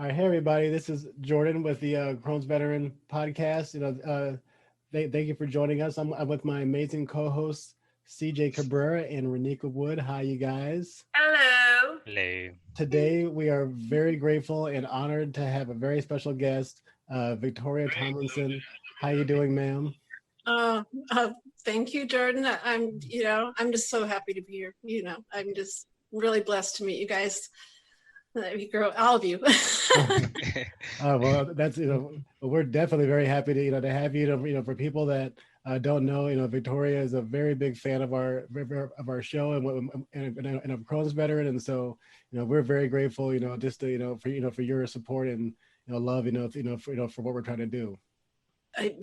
All right, hey everybody. This is Jordan with the Crohn's Veteran Podcast. Thank you for joining us. I'm with my amazing co-hosts CJ Cabrera and Renika Wood. Hi, you guys. Hello. Hello. Today we are very grateful and honored to have a very special guest, Victoria Tomlinson. How you doing, ma'am? Uh, uh, Thank you, Jordan. I'm just so happy to be here. I'm just really blessed to meet you guys. You girl, all of you. Well, that's we're definitely very happy to to have you. For people that don't know, Victoria is a very big fan of our show and of Crohn's veteran, and so we're very grateful. Just to, for your support and love. For what we're trying to do. I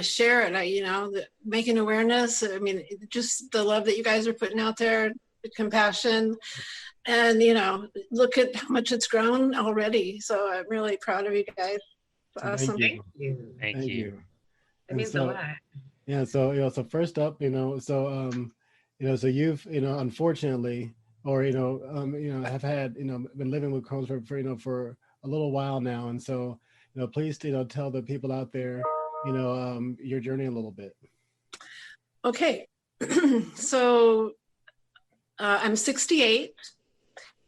share it. Making awareness. I mean, just the love that you guys are putting out there, the compassion. And, look at how much it's grown already. So I'm really proud of you guys. Awesome. Thank you. Thank you. It means a lot. Yeah. So first up, so you've, unfortunately, or, have had, been living with Crohn's for a little while now. And so, please, tell the people out there, your journey a little bit. Okay. So I'm 68.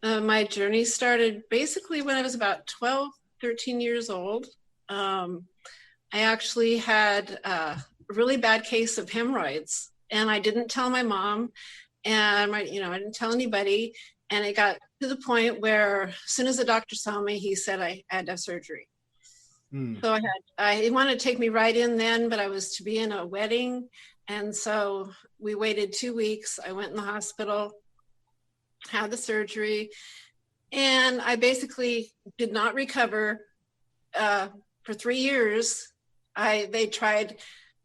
My journey started basically when I was about 12, 13 years old. I actually had a really bad case of hemorrhoids, and I didn't tell my mom, and I didn't tell anybody. And it got to the point where as soon as the doctor saw me, he said I had to have surgery. So he wanted to take me right in then, but I was to be in a wedding. And so we waited 2 weeks. I went in the hospital, had the surgery, and I basically did not recover for 3 years. They tried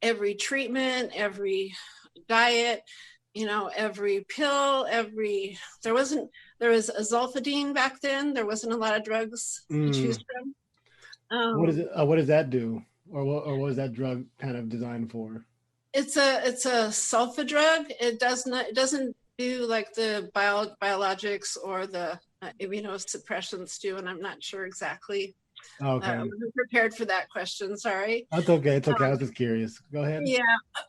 every treatment, every diet, every pill, there was azolfidine back then. There wasn't a lot of drugs to choose from. What does that do, or what is that drug kind of designed for? It's a sulfa drug. It doesn't do like the biologics or the immunosuppressants do, and I'm not sure exactly. Okay. I wasn't prepared for that question. Sorry. That's okay. It's okay. I was just curious. Go ahead. Yeah,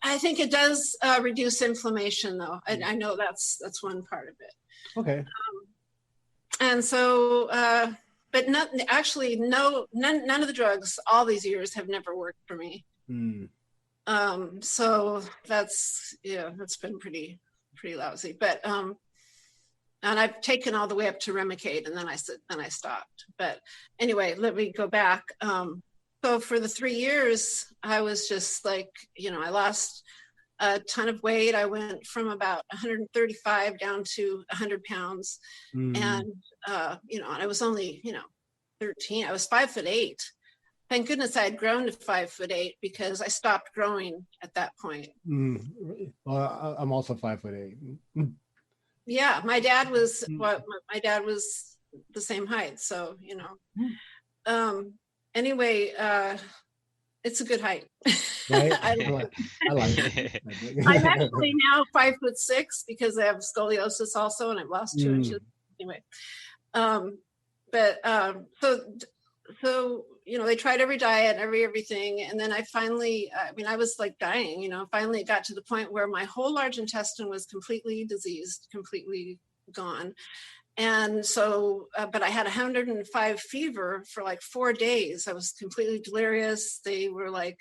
I think it does reduce inflammation, though. I know that's one part of it. Okay. And so, but none of the drugs all these years have never worked for me. So that's been pretty lousy. But and I've taken all the way up to Remicade, and then I stopped. But anyway, let me go back. So for the 3 years, I was just like, I lost a ton of weight. I went from about 135 down to 100 pounds. And, I was only, 13. I was 5'8". Thank goodness I had grown to 5'8" because I stopped growing at that point. Well, I'm also 5'8". Yeah, my dad was the same height. So, anyway, it's a good height. Right? I like it. I'm actually now 5'6" because I have scoliosis also, and I've lost 2 inches. Anyway, so they tried every diet, everything, and then I finally, I was like dying. Finally it got to the point where my whole large intestine was completely diseased, completely gone. And so, but I had 105 fever for like 4 days. I was completely delirious. They were like,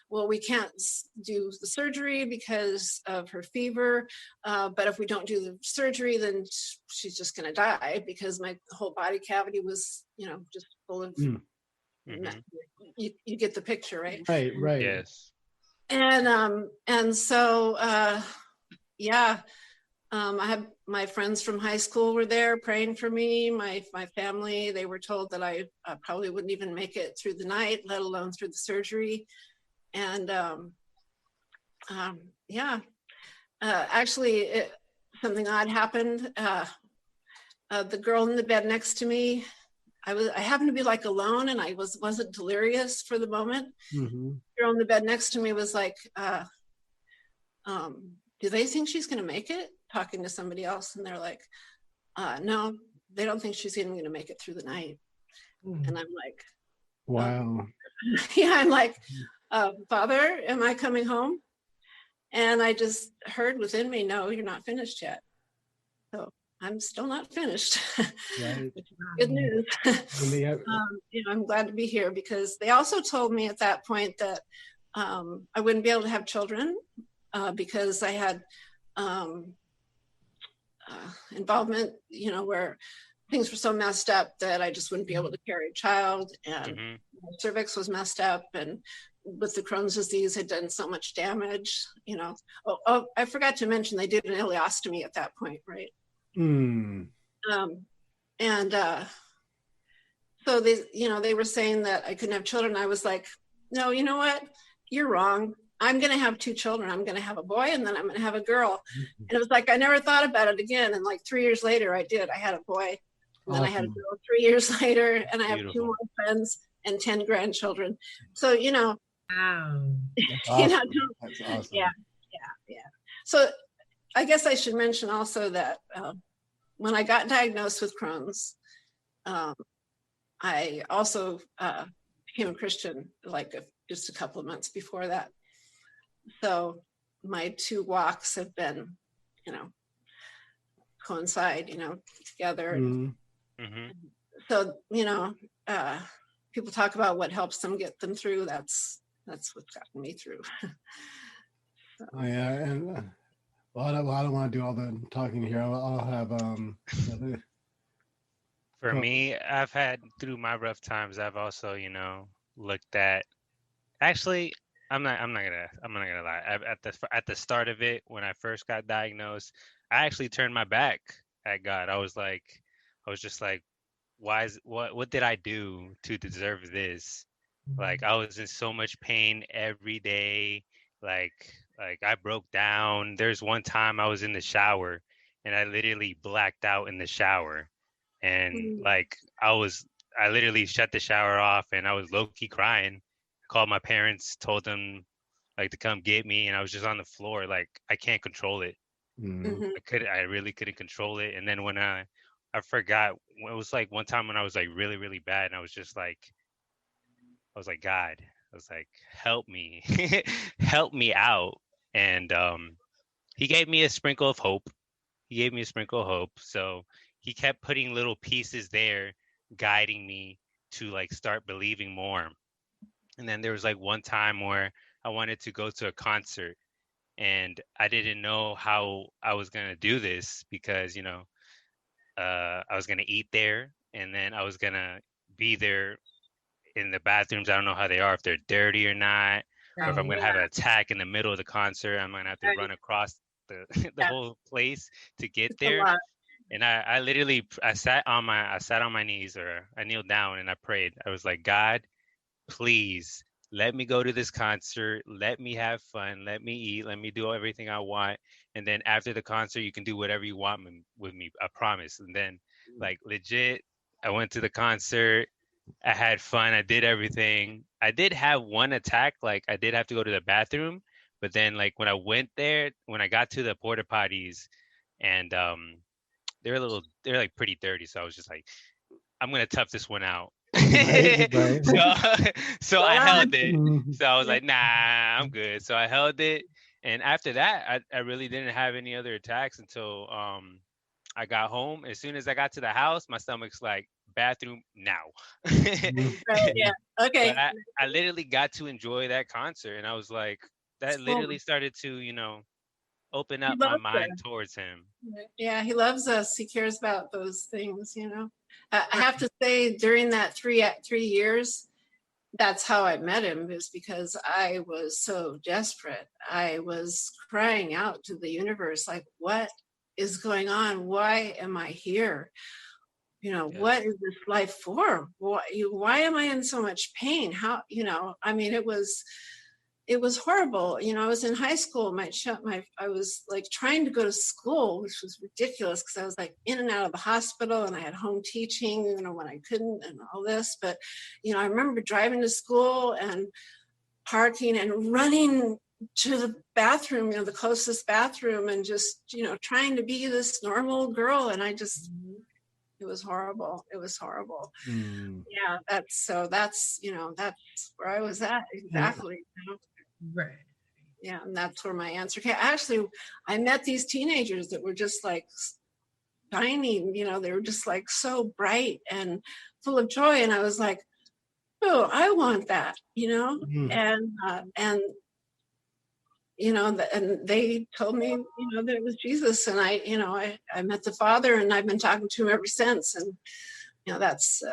well, we can't do the surgery because of her fever. But if we don't do the surgery, then she's just going to die because my whole body cavity was, just full of, you get the picture, right? Right. Yes. And so, I had my friends from high school were there praying for me. My family, they were told that I probably wouldn't even make it through the night, let alone through the surgery. And actually, something odd happened. The girl in the bed next to me, I happened to be like alone, and I wasn't delirious for the moment. The girl in the bed next to me was like, do they think she's going to make it? Talking to somebody else, and they're like, no, they don't think she's even going to make it through the night. And I'm like, wow. yeah, I'm like, Father, am I coming home? And I just heard within me, no, you're not finished yet. So I'm still not finished. Right. Which is good news. I'm glad to be here because they also told me at that point that I wouldn't be able to have children because I had involvement, where things were so messed up that I just wouldn't be able to carry a child, and my cervix was messed up, and with the Crohn's disease had done so much damage. Oh, I forgot to mention they did an ileostomy at that point, right? And so they were saying that I couldn't have children. I was like, no, you know what? You're wrong. I'm going to have 2 children. I'm going to have a boy and then I'm going to have a girl. And it was like, I never thought about it again. And like 3 years later, I did. I had a boy and then I had a girl 3 years later, and I have 2 more friends and 10 grandchildren. So, wow. That's awesome. That's awesome. Yeah. So I guess I should mention also that when I got diagnosed with Crohn's, I also became a Christian just a couple of months before that. So my 2 walks have been, coincide, together. So, people talk about what helps them get them through. That's what's gotten me through. So. Oh, yeah. And I don't want to do all the talking here. I'll have For me, I've had through my rough times, I've also, looked at, actually, I'm not gonna lie. At the start of it, when I first got diagnosed, I actually turned my back at God. I was just like, what did I do to deserve this? Like, I was in so much pain every day. Like I broke down. There's one time I was in the shower and I literally blacked out in the shower. And like, I literally shut the shower off and I was low-key crying. I called my parents, told them like to come get me, and I was just on the floor. Like, I can't control it. I really couldn't control it. And then when I forgot, it was like one time when I was like really, really bad, and I was like, God, I was like, help me, help me out. And he gave me a sprinkle of hope. So he kept putting little pieces there, guiding me to like start believing more. And then there was like one time where I wanted to go to a concert, and I didn't know how I was going to do this because, I was going to eat there, and then I was going to be there in the bathrooms. I don't know how they are, if they're dirty or not, or if I'm going to have an attack in the middle of the concert. I'm going to have to run across the whole place to get there. And I literally, I sat on my knees, or I kneeled down and I prayed. I was like, God, please let me go to this concert. Let me have fun. Let me eat. Let me do everything I want. And then after the concert, you can do whatever you want with me. I promise. And then like legit, I went to the concert. I had fun. I did everything. I did have one attack. Like, I did have to go to the bathroom. But then like when I got to the porta potties, and they're like pretty dirty. So I was just like, I'm going to tough this one out. Right. So I held it. So I was like, nah, I'm good. So I held it. And after that, I really didn't have any other attacks until I got home. As soon as I got to the house, my stomach's like, bathroom now. Right, yeah. Okay. But I literally got to enjoy that concert. And I was like, that literally started to, open up my mind towards him. Yeah, he loves us. He cares about those things, I have to say, during that 3 years, that's how I met him, is because I was so desperate. I was crying out to the universe, like, what is going on? Why am I here? What is this life for? Why am I in so much pain? How, I mean, it was horrible. I was in high school. I was like trying to go to school, which was ridiculous because I was like in and out of the hospital, and I had home teaching, when I couldn't, and all this. But, I remember driving to school and parking and running to the bathroom, the closest bathroom, and just, trying to be this normal girl. And I just It was horrible. It was horrible. Mm. Yeah, that's that's where I was at exactly. Right. Yeah, and that's where my answer came. Actually, I met these teenagers that were just like shining, they were just like so bright and full of joy. And I was like, oh, I want that, Mm. and and they told me, that it was Jesus. And I met the Father, and I've been talking to him ever since. And, that's,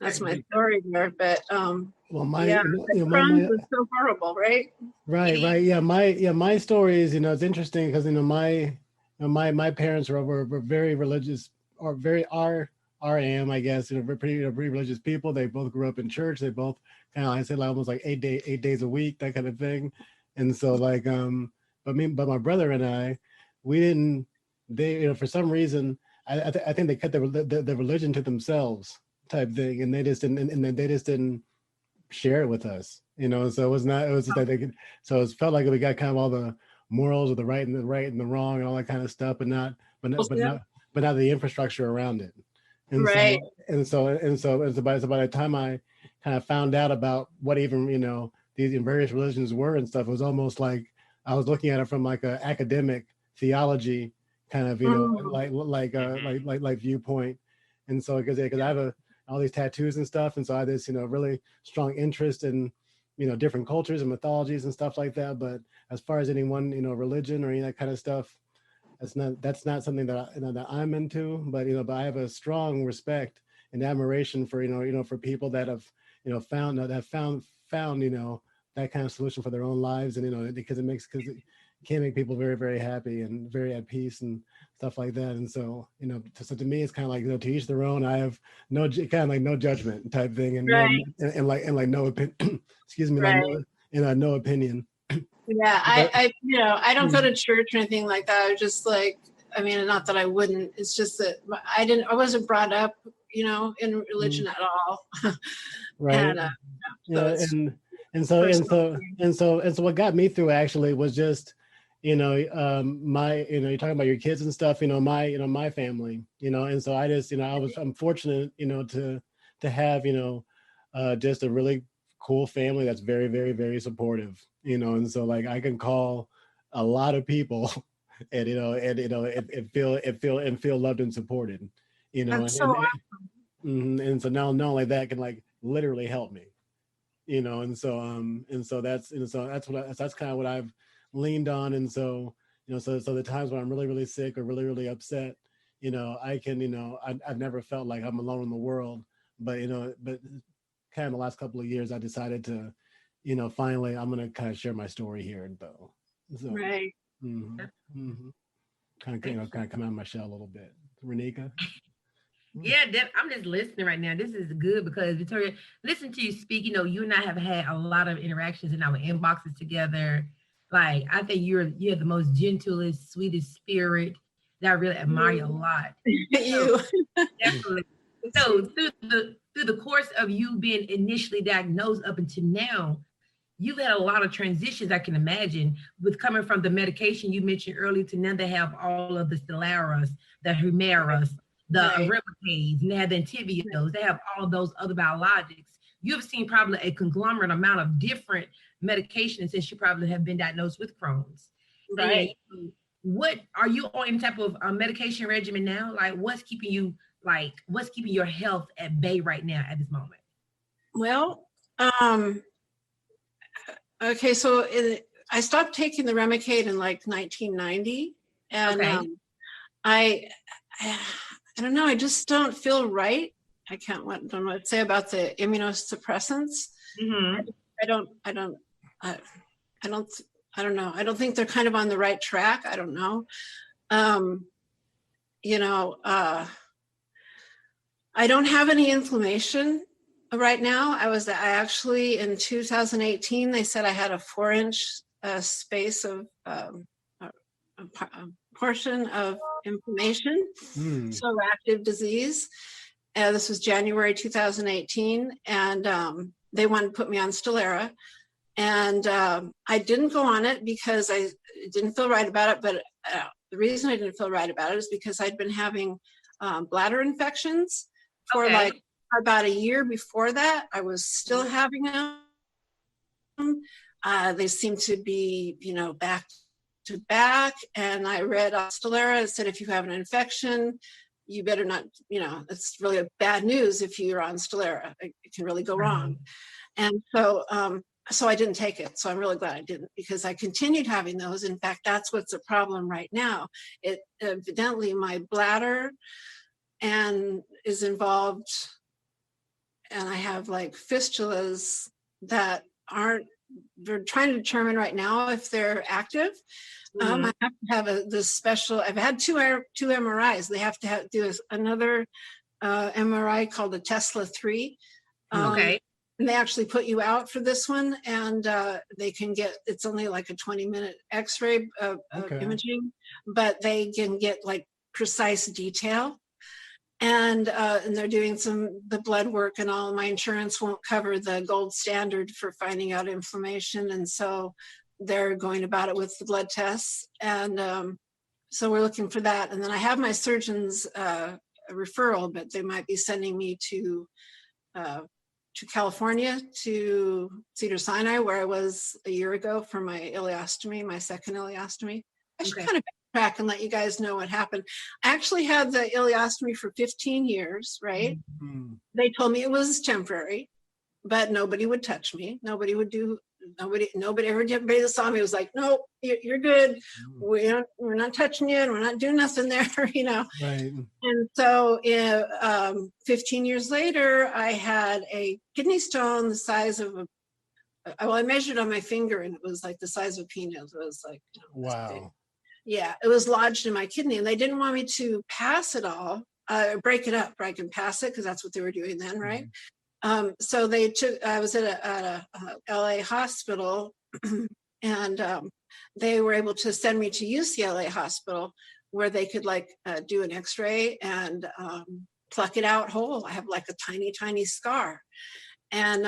that's my story there. But, Well, Crohn's was so horrible, right? Right. Yeah. My story is, it's interesting because, my parents were very religious, or am, I guess, pretty religious people. They both grew up in church. They both kind of, I said, like almost like 8 days a week, that kind of thing. And so like, but my brother and I, we didn't, for some reason, I think they kept the religion to themselves type thing. And they just didn't share it with us, so it was just like so it felt like we got kind of all the morals of the right and the wrong and all that kind of stuff, but not the infrastructure around it. And right. So by the time I kind of found out about what even, these various religions were and stuff, it was almost like I was looking at it from like a academic theology kind of, like viewpoint. And so because I have all these tattoos and stuff, and so I had this, really strong interest in, different cultures and mythologies and stuff like that. But as far as any one, religion or any of that kind of stuff, that's not something that I'm into. But but I have a strong respect and admiration for for people that have found that kind of solution for their own lives, and because it can make people very, very happy and very at peace and stuff like that. And so so to me it's kind of like to each their own. I have no judgment type thing, and right. and no opinion. Excuse me, right. like no opinion. Yeah, I don't go to church or anything like that. I just like, not that I wouldn't. It's just that I wasn't brought up, in religion at all. Right. And so what got me through actually was just, my, you're talking about your kids and stuff, my family, and so I just, I'm fortunate, to have, just a really cool family that's very, very, very supportive, and so like I can call a lot of people and feel loved and supported, That's so awesome. And so now not only that can like literally help me, and so that's kind of what I've leaned on. And so so the times when I'm really, really sick or really, really upset, I can, I've never felt like I'm alone in the world, but but kind of the last couple of years I decided to, finally I'm gonna kind of share my story here, though. So, right. Kind of come out of my shell a little bit. Renika. Yeah, I'm just listening right now. This is good because Victoria, listen to you speak. You and I have had a lot of interactions in our inboxes together. Like I think you have the most gentlest, sweetest spirit that I really admire a lot. You definitely. So through the course of you being initially diagnosed up until now, you've had a lot of transitions, I can imagine, with coming from the medication you mentioned earlier to now they have all of the Stellaris, the Humaras, the Remicades, and they have the Entyvios. They have all those other biologics. You've seen probably a conglomerate amount of different medications since you probably have been diagnosed with Crohn's. Right. And what are you on any type of medication regimen now? Like what's keeping your health at bay right now at this moment? Well, okay, so I stopped taking the Remicade in like 1990, and I don't know. I just don't feel right. I don't know what to say about the immunosuppressants. Mm-hmm. I don't know. I don't think they're kind of on the right track. I don't know. I don't have any inflammation right now. I actually in 2018, they said I had a 4-inch space of a portion of inflammation, so active disease. This was January 2018, and they wanted to put me on Stelara, and I didn't go on it because I didn't feel right about it. But the reason I didn't feel right about it is because I'd been having bladder infections for Okay. like about a year before that. I was still having them. They seem to be, back to back. And I read Stelara. It said, if you have an infection, you better not, it's really a bad news if you're on Stelara. It can really go wrong. And so, so I didn't take it. So I'm really glad I didn't, because I continued having those. In fact, that's what's a problem right now. It evidently my bladder and is involved, and I have like fistulas that aren't, they're trying to determine right now if they're active. I have to have this special, I've had two MRIs. They have to do another MRI called a Tesla 3. Okay. And they actually put you out for this one, and they can get, it's only like a 20-minute x-ray imaging, but they can get like precise detail. And they're doing the blood work and all. My insurance won't cover the gold standard for finding out inflammation. And so they're going about it with the blood tests. And so we're looking for that. And then I have my surgeon's referral, but they might be sending me to California, to Cedars-Sinai, where I was a year ago for my ileostomy, my second ileostomy. I should kind of back and let you guys know what happened. I actually had the ileostomy for 15 years, right? Mm-hmm. They told me it was temporary, but nobody would touch me. Nobody that saw me was like, nope, you're good. We're not touching you, and we're not doing nothing there, Right. And so 15 years later, I had a kidney stone the size of I measured on my finger, and it was like the size of a peanut. It was like, wow. Yeah, it was lodged in my kidney, and they didn't want me to pass it all, break it up, where I can pass it, because that's what they were doing then, right? Mm-hmm. So I was at a LA hospital, and they were able to send me to UCLA hospital, where they could do an x-ray and pluck it out whole. I have like a tiny, tiny scar. And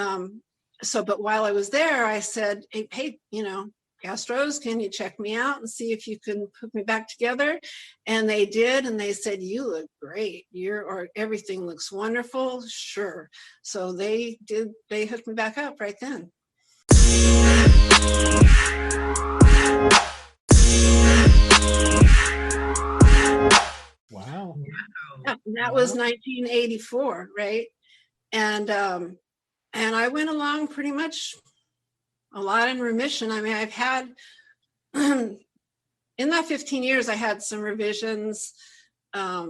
but while I was there, I said, hey, Gastros, can you check me out and see if you can put me back together? And they did, and they said, you look great. Everything looks wonderful. Sure. So they hooked me back up right then. Wow. Yeah, that was 1984, right? And I went along pretty much a lot in remission. I mean, I've had, in that 15 years, I had some revisions. I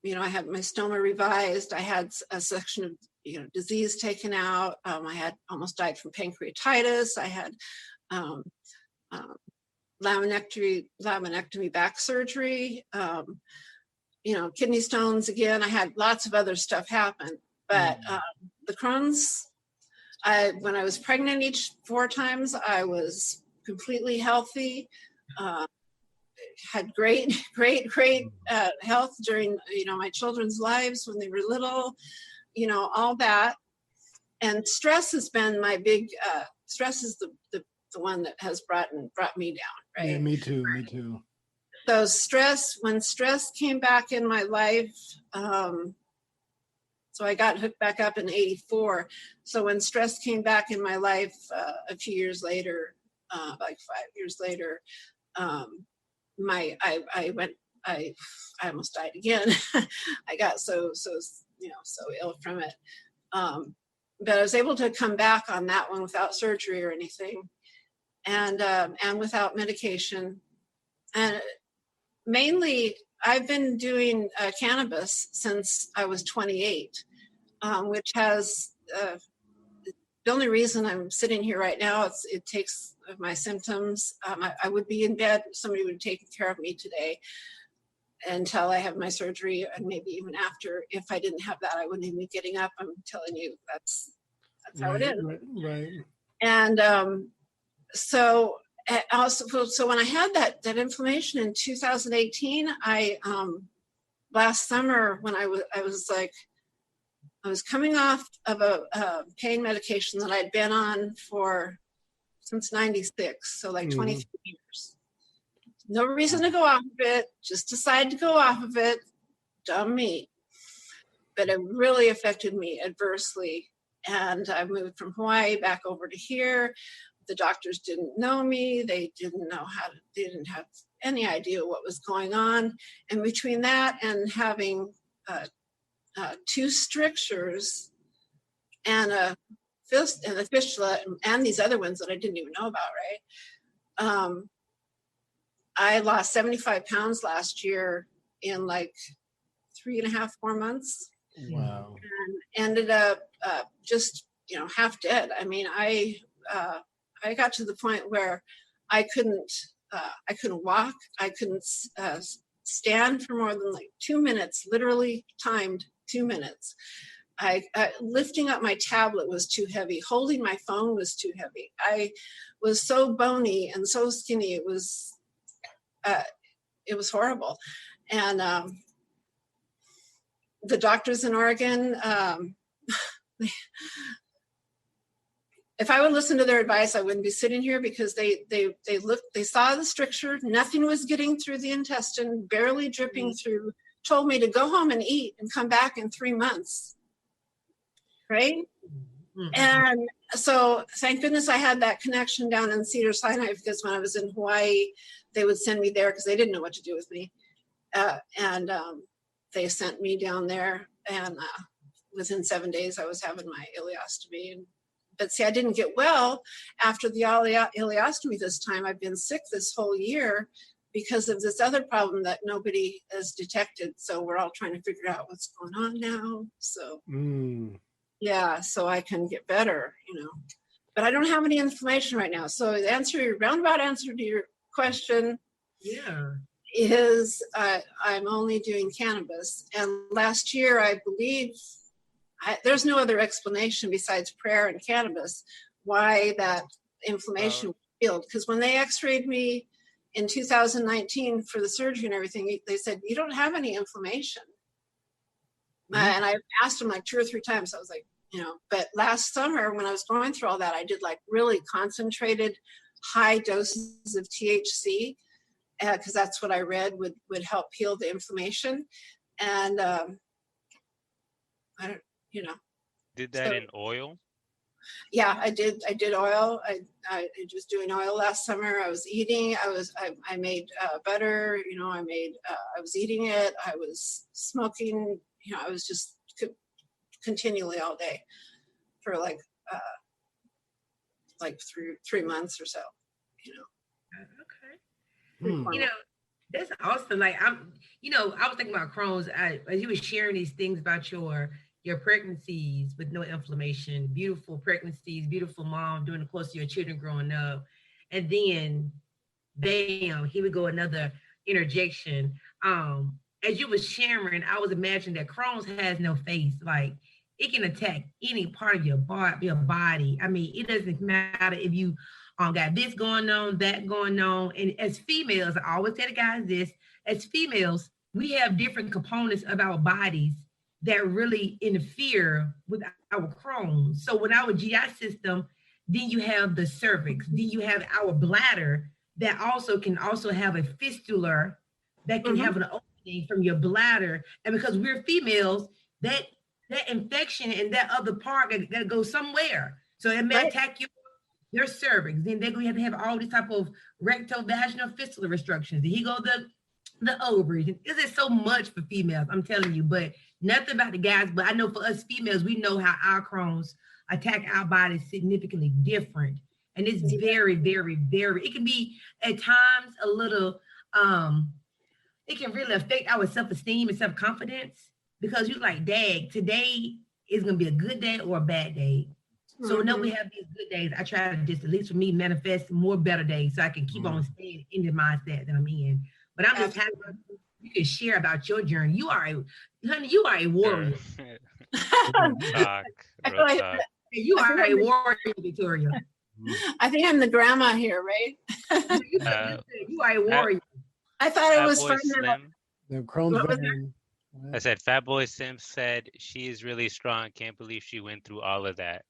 had my stoma revised. I had a section of, disease taken out. I had almost died from pancreatitis. I had laminectomy back surgery, kidney stones again. I had lots of other stuff happen. But the Crohn's, when I was pregnant 4 times, I was completely healthy, had great health during, my children's lives when they were little, all that. And stress has been my big, stress is the one that has brought me down, right? Yeah, me too. So when stress came back in my life, so I got hooked back up in 84. So when stress came back in my life a few years later, like 5 years later, I almost died again. I got so ill from it. But I was able to come back on that one without surgery or anything, and without medication. And mainly, I've been doing cannabis since I was 28, which has the only reason I'm sitting here right now. It takes my symptoms. I would be in bed. Somebody would have taken care of me today until I have my surgery, and maybe even after. If I didn't have that, I wouldn't even be getting up. I'm telling you, that's how it is. Right. And so when I had that inflammation in 2018, last summer when I was coming off of a pain medication that I'd been on since 96, so like 23 years. No reason to go off of it. Just decide to go off of it. Dumb me. But it really affected me adversely. And I moved from Hawaii back over to here. The doctors didn't know me. They didn't know they didn't have any idea what was going on. And between that and having 2 strictures and a fistula and these other ones that I didn't even know about, right? I lost 75 pounds last year in like 3.5, 4 months. Wow. And ended up just, half dead. I mean, I got to the point where I couldn't walk. I couldn't stand for more than like 2 minutes, literally timed 2 minutes. Lifting up my tablet was too heavy. Holding my phone was too heavy. I was so bony and so skinny. It was horrible. And the doctors in Oregon, if I would listen to their advice, I wouldn't be sitting here, because they saw the stricture, nothing was getting through the intestine, barely dripping through, told me to go home and eat and come back in 3 months. Right? Mm-hmm. And so thank goodness I had that connection down in Cedars-Sinai, because when I was in Hawaii, they would send me there because they didn't know what to do with me. And they sent me down there, and within 7 days I was having my ileostomy. But see, I didn't get well after the ileostomy this time. I've been sick this whole year because of this other problem that nobody has detected. So we're all trying to figure out what's going on now. So yeah, so I can get better, But I don't have any inflammation right now. So the roundabout answer to your question, is I'm only doing cannabis. And last year, I believe, there's no other explanation besides prayer and cannabis why that inflammation was healed. Because when they x-rayed me in 2019 for the surgery and everything, they said, you don't have any inflammation. And I asked them like 2 or 3 times. I was like, but last summer when I was going through all that, I did like really concentrated high doses of THC, because that's what I read would help heal the inflammation. And I don't, Did that in oil? Yeah, I did oil. I was doing oil last summer. I was eating. I made butter. I was eating it. I was smoking. I was just continually all day for like 3 months or so. Okay. That's awesome. Like I was thinking about Crohn's. As you were sharing these things about your pregnancies with no inflammation, beautiful pregnancies, beautiful mom during the course of your children growing up, and then, bam, here we go, another interjection. As you were sharing, I was imagining that Crohn's has no face. Like it can attack any part of your body. I mean, it doesn't matter if you got this going on, that going on. And as females, I always tell the guys this, as females, we have different components of our bodies that really interfere with our Crohn's. So with our GI system, then you have the cervix, then you have our bladder that can have a fistula that can have an opening from your bladder. And because we're females, that infection in that other part that goes somewhere. So it may attack your cervix. Then they're going to have all these type of recto-vaginal fistula restrictions. Then he go the ovaries. This is so much for females, I'm telling you, but nothing about the guys. But I know for us females, we know how our Crohn's attack our bodies significantly different. And it's very, very, very, it can be at times a little, it can really affect our self-esteem and self-confidence, because you're like, dang, today is going to be a good day or a bad day. So whenever we have these good days, I try to just, at least for me, manifest more better days so I can keep on staying in the mindset that I'm in. But I'm just happy you can share about your journey. You are a warrior. You are a warrior, Victoria. I think I'm the grandma here, right? You are a warrior. I thought it was fun. The Crohn's I said, Fat Boy Sim said she is really strong. Can't believe she went through all of that.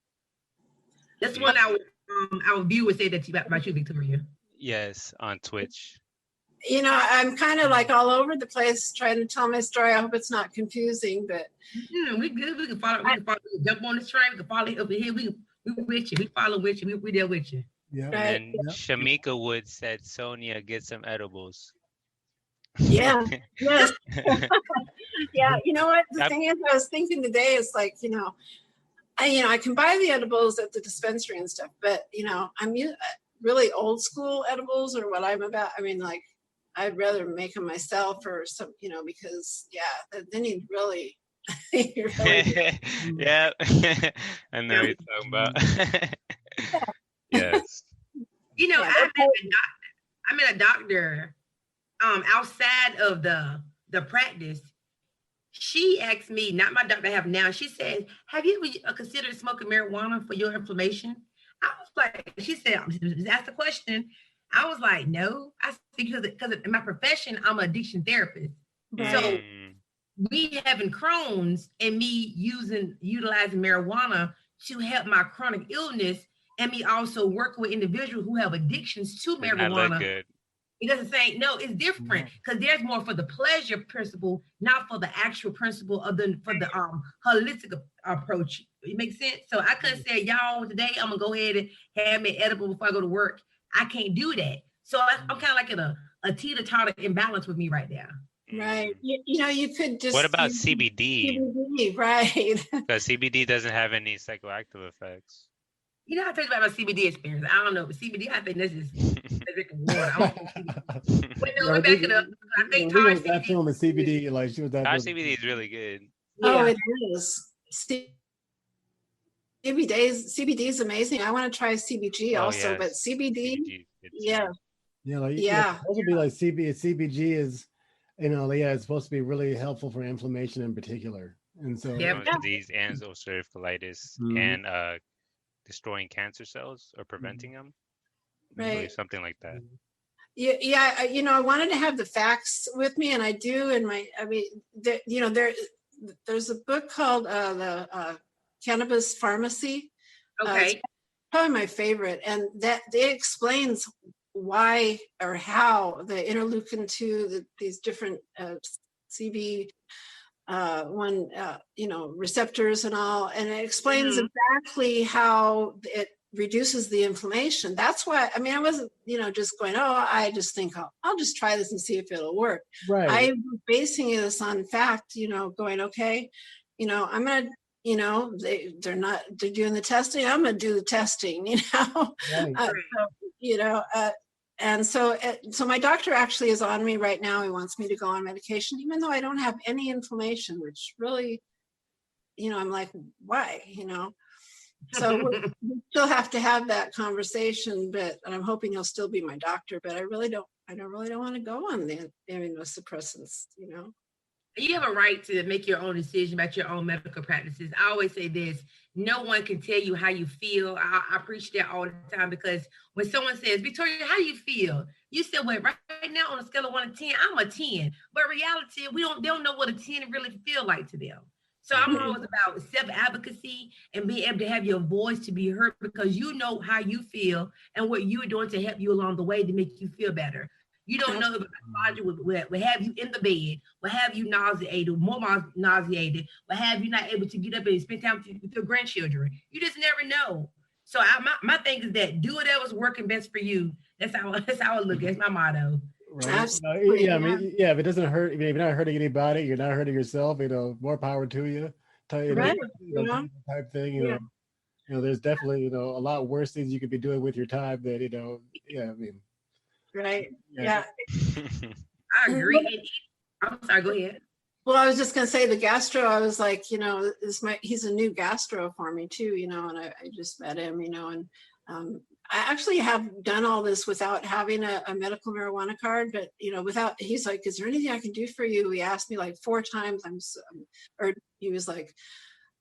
That's what our viewers say that about you, Victoria. Yes, on Twitch. I'm kind of like all over the place trying to tell my story. I hope it's not confusing, but we good. We can follow. We can jump on the train. We can follow over here. We with you. We follow with you. We there with you. Yeah. Right. And Shamika Wood said, Sonia, get some edibles. Yeah. Yes. Yeah. You know what? The thing is, I was thinking today is like, I can buy the edibles at the dispensary and stuff, but I'm really old school edibles or what I'm about. I mean, like, I'd rather make them myself or some, because then you'd really, yeah. I know what you're talking about. Yes. I met a doctor outside of the practice. She asked me, not my doctor I have now, she said, have you ever considered smoking marijuana for your inflammation? I was like, she said, that's the question. I was like, no. I think because in my profession, I'm an addiction therapist. Right. So me having Crohn's and me utilizing marijuana to help my chronic illness, and me also working with individuals who have addictions to marijuana. It doesn't say, no, it's different because there's more for the pleasure principle, not for the actual principle for the holistic approach. It makes sense. So I couldn't say, y'all, today I'm gonna go ahead and have me edible before I go to work. I can't do that. So I'm kind of like in a teeter-totter imbalance with me right now. Right. You could just. What about CBD? CBD, right? Because CBD doesn't have any psychoactive effects. I told you about my CBD experience. I don't know, but CBD, I think this is Wait, no, back it up. I think Todd CBD, like she was that. Todd CBD is really good. Oh, it is. CBD is amazing. I want to try CBG also, yes. But CBD, yeah. Supposed to be like CBG is, it's supposed to be really helpful for inflammation in particular, and so disease and ulcerative colitis and destroying cancer cells or preventing them, right? Something like that. Yeah. I wanted to have the facts with me, and I do. There's a book called the Cannabis Pharmacy. Okay. Probably my favorite, and that it explains why or how the interleukin-2, these different CB1, receptors and all, and it explains exactly how it reduces the inflammation. That's why, I wasn't, just going, I just think I'll just try this and see if it'll work. Right. I'm basing this on fact, going, okay, I'm going to, they're doing the testing. I'm going to do the testing, Right. And so my doctor actually is on me right now. He wants me to go on medication, even though I don't have any inflammation, which really, I'm like, why, So we still have to have that conversation, and I'm hoping he'll still be my doctor, but I really don't want to go on the immunosuppressants, You have a right to make your own decision about your own medical practices. I always say this, no one can tell you how you feel. I preach that all the time, because when someone says, Victoria, how do you feel? You said, well, right now on a scale of 1 to 10, I'm a 10. But reality, they don't know what a 10 really feel like to them. So I'm always about self-advocacy and being able to have your voice to be heard, because you know how you feel and what you're doing to help you along the way to make you feel better. You don't know if a will have you in the bed, will have you nauseated, more nauseated, will have you not able to get up and spend time with your grandchildren. You just never know. So my thing is that do whatever's working best for you. That's how I look at it. It's my motto. Right. If it doesn't hurt, if you're not hurting anybody, you're not hurting yourself, more power to you. Right. Type thing, there's definitely, a lot worse things you could be doing with your time than, Right. Yeah. I agree. I'm sorry, go ahead. Well, I was just going to say the gastro, I was like, he's a new gastro for me too, and I just met him, and I actually have done all this without having a medical marijuana card, but, he's like, is there anything I can do for you? He asked me like 4 times. He was like,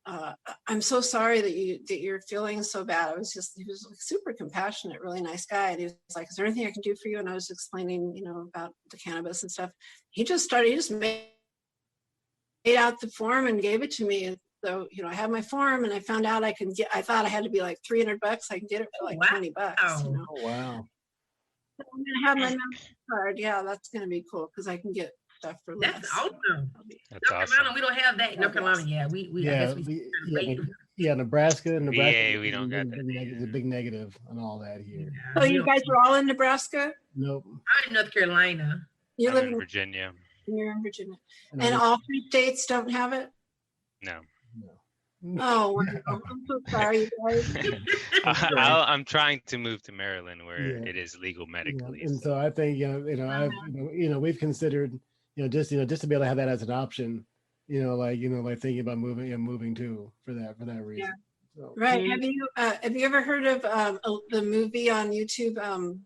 I'm so sorry that you're feeling so bad. He was like super compassionate, really nice guy. And he was like, is there anything I can do for you? And I was explaining, about the cannabis and stuff. He just made out the form and gave it to me. And so, I had my form, and I found out I thought I had to be like $300. I can get it for like $20. Oh, wow. So I'm going to have my card. Yeah, that's gonna be cool because I can get stuff for less. That's awesome. That's North awesome. Carolina, we don't have that in North Carolina. Yeah, I guess Nebraska. VA, we don't got that. It's a big negative on all that here. So you guys are all in Nebraska? Nope. I'm in North Carolina. You live in Virginia. You're in Virginia. And all 3 states don't have it? No. Oh, I'm so sorry, guys. I'm trying to move to Maryland where it is legal medically. And so I think we've considered just to be able to have that as an option. Like thinking about moving too for that reason. Yeah. So. Right. Have you ever heard of the movie on YouTube,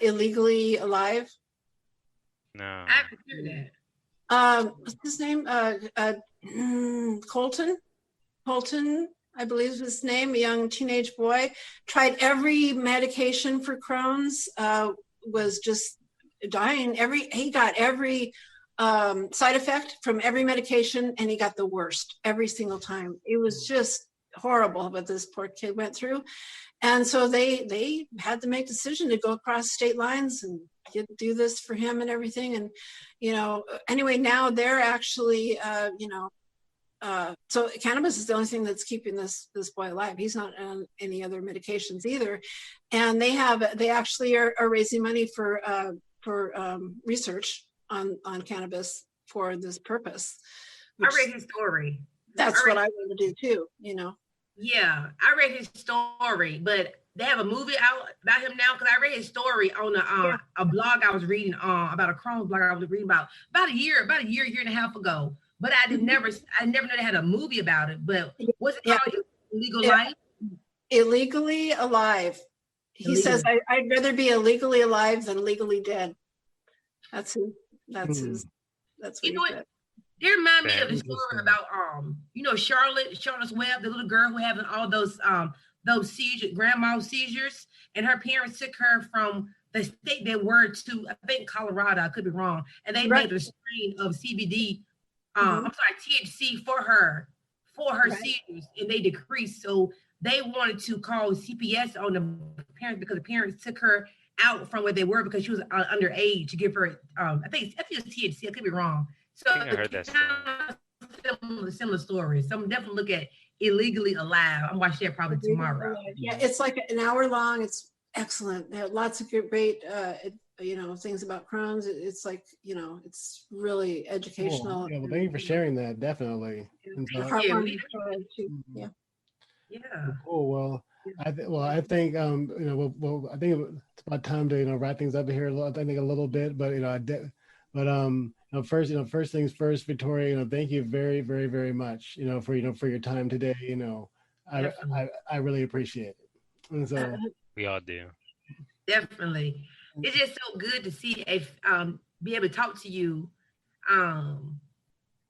Illegally Alive? No. I haven't heard that. What's his name? Colton, I believe is his name, a young teenage boy, tried every medication for Crohn's, was just dying. He got every side effect from every medication, and he got the worst every single time. It was just horrible what this poor kid went through. And so they had to make a decision to go across state lines and do this for him and everything. And, anyway, now they're actually, so cannabis is the only thing that's keeping this boy alive. He's not on any other medications either. And they actually are raising money for research on cannabis for this purpose. I read his story. That's what I want to do too, Yeah, I read his story, but they have a movie out about him now because I read his story on a blog I was reading about a Crohn's blog I was reading about a year and a half ago. But I never knew they had a movie about it. But what's it called? Illegal Life? Illegally Alive. He says, I'd rather be illegally alive than legally dead. That's what he said. They remind me of the story about Charlotte's Web, the little girl who having all those seizures, grand mal seizures, and her parents took her from the state they were to, I think Colorado, I could be wrong, and they made a strain of CBD, THC for her seizures, and they decreased. So they wanted to call CPS on the parents because the parents took her out from where they were because she was underage to give her, I think it was THC, I could be wrong. So I heard that story. Similar stories. So I'm definitely look at Illegally Alive. I'm watching that probably tomorrow. Yeah, it's like an hour long. It's excellent. They have lots of great, things about Crohn's. It's like, it's really educational. Cool. Yeah, well, thank you for sharing that. Definitely. Yeah. Cool. Well, I think I think it's about time to wrap things up here. I think a little bit, but first things first, Victoria. Thank you very, very, very much. For your time today. I really appreciate it. And so we all do. Definitely, it's just so good to see be able to talk to you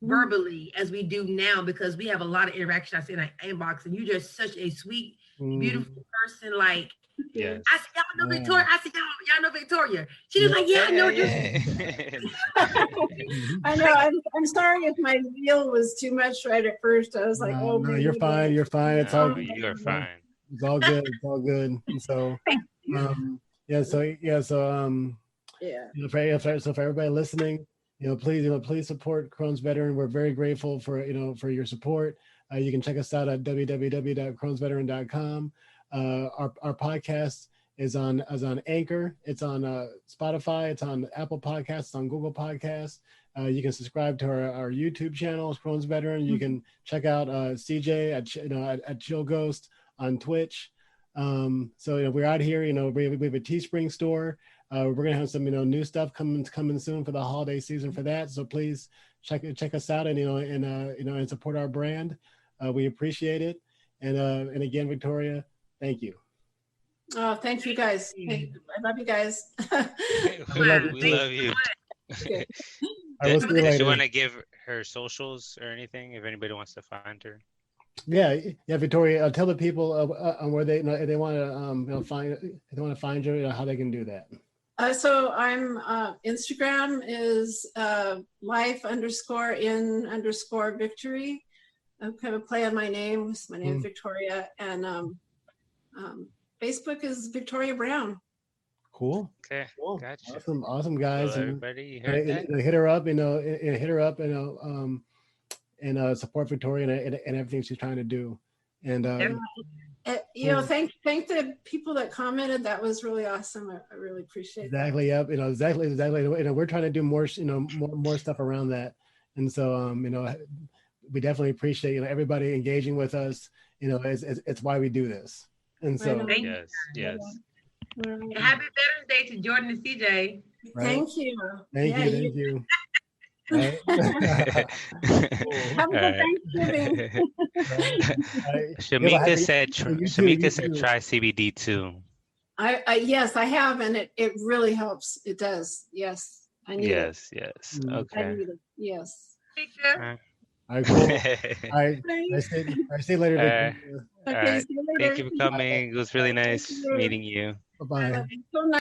verbally as we do now, because we have a lot of interaction. I see in our inbox, and you're just such a sweet, beautiful person. Like, yes. I said, y'all know Victoria. I said, y'all know Victoria. She was like, yeah, I know you. I know. I'm sorry if my deal was too much right at first. I was like, no, you're fine. You're fine. It's all good. You're fine. It's all good. It's all good. And so, so for everybody listening, please support Crohn's Veteran. We're very grateful for your support. You can check us out at www.crohnsveteran.com. Our podcast is on Anchor. It's on Spotify. It's on Apple Podcasts. It's on Google Podcasts. You can subscribe to our YouTube channel, Crohn's Veteran. You can check out CJ at Chill Ghost on Twitch. So we're out here. We have a Teespring store. We're gonna have some new stuff coming soon for the holiday season for that. So please check us out and support our brand. We appreciate it. And again, Victoria, thank you. Oh, thank you guys. I love you guys. We love you. Okay. Did you want to give her socials or anything if anybody wants to find her? Yeah, Victoria. Tell the people where they if they want to find you, how they can do that. So I'm Instagram is life_in_victory. I kind of play on my name. My name is Victoria, and Facebook is Victoria Brown. Cool. Okay, Cool. gotcha. Awesome, guys. Well, everybody, you heard that? Hit her up, hit her up, and support Victoria and everything she's trying to do. And thank the people that commented. That was really awesome. I really appreciate exactly. that. Yep. Exactly. We're trying to do more, more stuff around that. And so, we definitely appreciate, everybody engaging with us. It's why we do this. And so, yes. And happy Veterans Day to Jordan and CJ. Right? Thank you. Thank you. Right? Have a good Thanksgiving. Shamika said try CBD too. Yes, I have, and it really helps. It does. Yes, I need it. Yes. Mm. Okay. I need it. Yes. Picture. All right, cool. All right. I see you later. Okay, All right. see you later. Thank you for coming. It was really nice meeting you. Bye-bye. So nice.